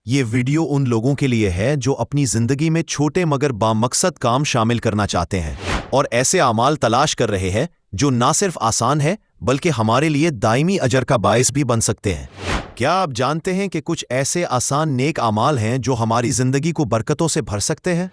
یہ ویڈیو ان لوگوں کے لیے ہے جو اپنی زندگی میں چھوٹے مگر بامقصد کام شامل کرنا چاہتے ہیں اور ایسے اعمال تلاش کر رہے ہیں جو نہ صرف آسان ہے بلکہ ہمارے لیے دائمی اجر کا باعث بھی بن سکتے ہیں۔ کیا آپ جانتے ہیں کہ کچھ ایسے آسان نیک اعمال ہیں جو ہماری زندگی کو برکتوں سے بھر سکتے ہیں؟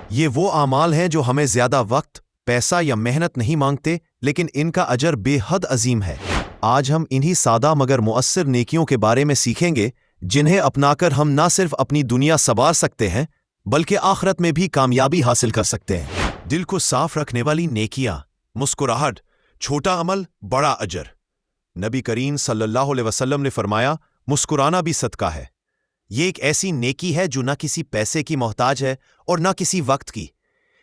یہ وہ اعمال ہیں جو ہمیں زیادہ وقت، پیسہ یا محنت نہیں مانگتے، لیکن ان کا اجر بے حد عظیم ہے۔ آج ہم انہی سادہ مگر مؤثر نیکیوں کے بارے میں سیکھیں گے جنہیں اپنا کر ہم نہ صرف اپنی دنیا سنوار سکتے ہیں بلکہ آخرت میں بھی کامیابی حاصل کر سکتے ہیں۔ دل کو صاف رکھنے والی نیکیاں، مسکراہٹ، چھوٹا عمل، بڑا اجر۔ نبی کریم صلی اللہ علیہ وسلم نے فرمایا، مسکرانا بھی صدقہ ہے۔ یہ ایک ایسی نیکی ہے جو نہ کسی پیسے کی محتاج ہے اور نہ کسی وقت کی،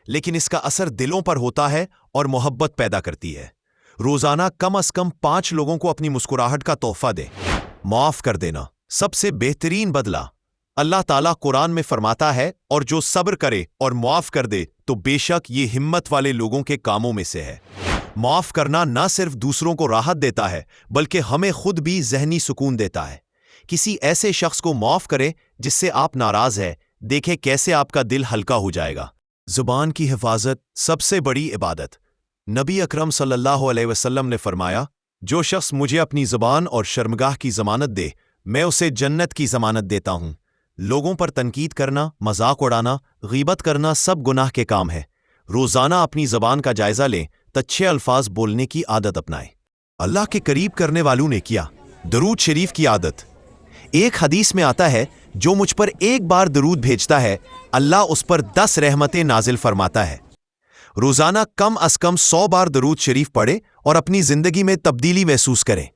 لیکن اس کا اثر دلوں پر ہوتا ہے اور محبت پیدا کرتی ہے۔ روزانہ کم از کم 5 لوگوں کو اپنی مسکراہٹ کا تحفہ دیں۔ معاف کر دینا سب سے بہترین بدلہ۔ اللہ تعالیٰ قرآن میں فرماتا ہے، اور جو صبر کرے اور معاف کر دے تو بے شک یہ ہمت والے لوگوں کے کاموں میں سے ہے۔ معاف کرنا نہ صرف دوسروں کو راحت دیتا ہے بلکہ ہمیں خود بھی ذہنی سکون دیتا ہے۔ کسی ایسے شخص کو معاف کرے جس سے آپ ناراض ہیں، دیکھیں کیسے آپ کا دل ہلکا ہو جائے گا۔ زبان کی حفاظت سب سے بڑی عبادت۔ نبی اکرم صلی اللہ علیہ وسلم نے فرمایا، جو شخص مجھے اپنی زبان اور شرمگاہ کی ضمانت دے، میں اسے جنت کی ضمانت دیتا ہوں۔ لوگوں پر تنقید کرنا، مذاق اڑانا، غیبت کرنا سب گناہ کے کام ہے۔ روزانہ اپنی زبان کا جائزہ لیں، اچھے الفاظ بولنے کی عادت اپنائیں۔ اللہ کے قریب کرنے والوں نے کیا درود شریف کی عادت۔ ایک حدیث میں آتا ہے، جو مجھ پر ایک بار درود بھیجتا ہے اللہ اس پر 10 رحمتیں نازل فرماتا ہے۔ روزانہ کم از کم 100 بار درود شریف پڑھیں اور اپنی زندگی میں تبدیلی محسوس کریں۔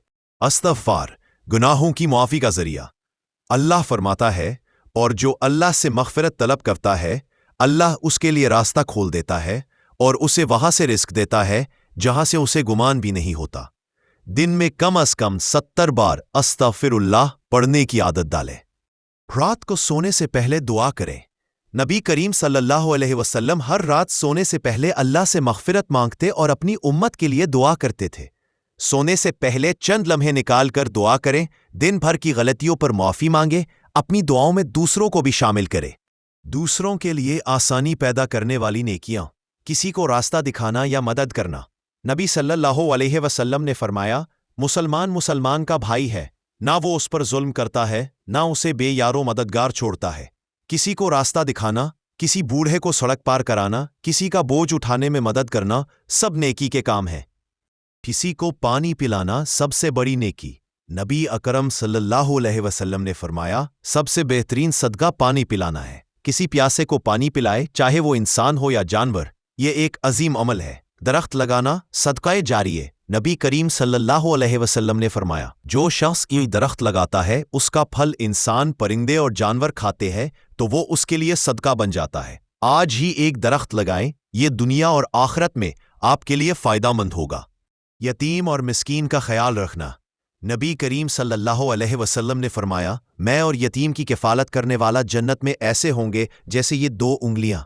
استغفار گناہوں کی معافی کا ذریعہ۔ اللہ فرماتا ہے، اور جو اللہ سے مغفرت طلب کرتا ہے اللہ اس کے لیے راستہ کھول دیتا ہے اور اسے وہاں سے رزق دیتا ہے جہاں سے اسے گمان بھی نہیں ہوتا۔ دن میں کم از کم 70 بار استغفر اللہ پڑھنے کی عادت ڈالیں۔ رات کو سونے سے پہلے دعا کریں۔ نبی کریم صلی اللہ علیہ وسلم ہر رات سونے سے پہلے اللہ سے مغفرت مانگتے اور اپنی امت کے لیے دعا کرتے تھے۔ سونے سے پہلے چند لمحے نکال کر دعا کریں، دن بھر کی غلطیوں پر معافی مانگیں، اپنی دعاؤں میں دوسروں کو بھی شامل کریں۔ دوسروں کے لیے آسانی پیدا کرنے والی نیکیاں، کسی کو راستہ دکھانا یا مدد کرنا۔ نبی صلی اللہ علیہ وسلم نے فرمایا، مسلمان کا بھائی ہے، نہ وہ اس پر ظلم کرتا ہے نہ اسے بے یار و مددگار چھوڑتا ہے۔ کسی کو راستہ دکھانا، کسی بوڑھے کو سڑک پار کرانا، کسی کا بوجھ اٹھانے میں مدد کرنا سب نیکی کے کام ہیں۔ کسی کو پانی پلانا سب سے بڑی نیکی۔ نبی اکرم صلی اللہ علیہ وسلم نے فرمایا، سب سے بہترین صدقہ پانی پلانا ہے۔ کسی پیاسے کو پانی پلائے، چاہے وہ انسان ہو یا جانور، یہ ایک عظیم عمل ہے۔ درخت لگانا صدقہ جاریہ۔ نبی کریم صلی اللہ علیہ وسلم نے فرمایا، جو شخص یہ درخت لگاتا ہے اس کا پھل انسان، پرندے اور جانور کھاتے ہیں تو وہ اس کے لیے صدقہ بن جاتا ہے۔ آج ہی ایک درخت لگائیں، یہ دنیا اور آخرت میں آپ کے لیے فائدہ مند ہوگا۔ یتیم اور مسکین کا خیال رکھنا۔ نبی کریم صلی اللہ علیہ وسلم نے فرمایا، میں اور یتیم کی کفالت کرنے والا جنت میں ایسے ہوں گے جیسے یہ 2 انگلیاں۔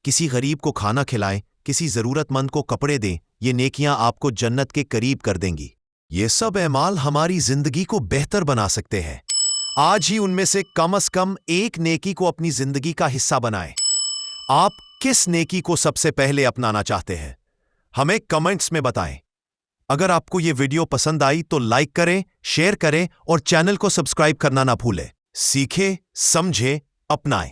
کسی غریب کو کھانا کھلائیں، کسی ضرورت مند کو کپڑے دیں، یہ نیکیاں آپ کو جنت کے قریب کر دیں گی۔ یہ سب اعمال ہماری زندگی کو بہتر بنا سکتے ہیں۔ آج ہی ان میں سے کم از کم ایک نیکی کو اپنی زندگی کا حصہ بنائیں۔ آپ کس نیکی کو سب سے پہلے اپنانا چاہتے ہیں؟ ہمیں کمنٹس میں بتائیں۔ اگر آپ کو یہ ویڈیو پسند آئی تو لائک کریں، شیئر کریں اور چینل کو سبسکرائب کرنا نہ بھولیں۔ سیکھیں، سمجھیں، اپنائیں۔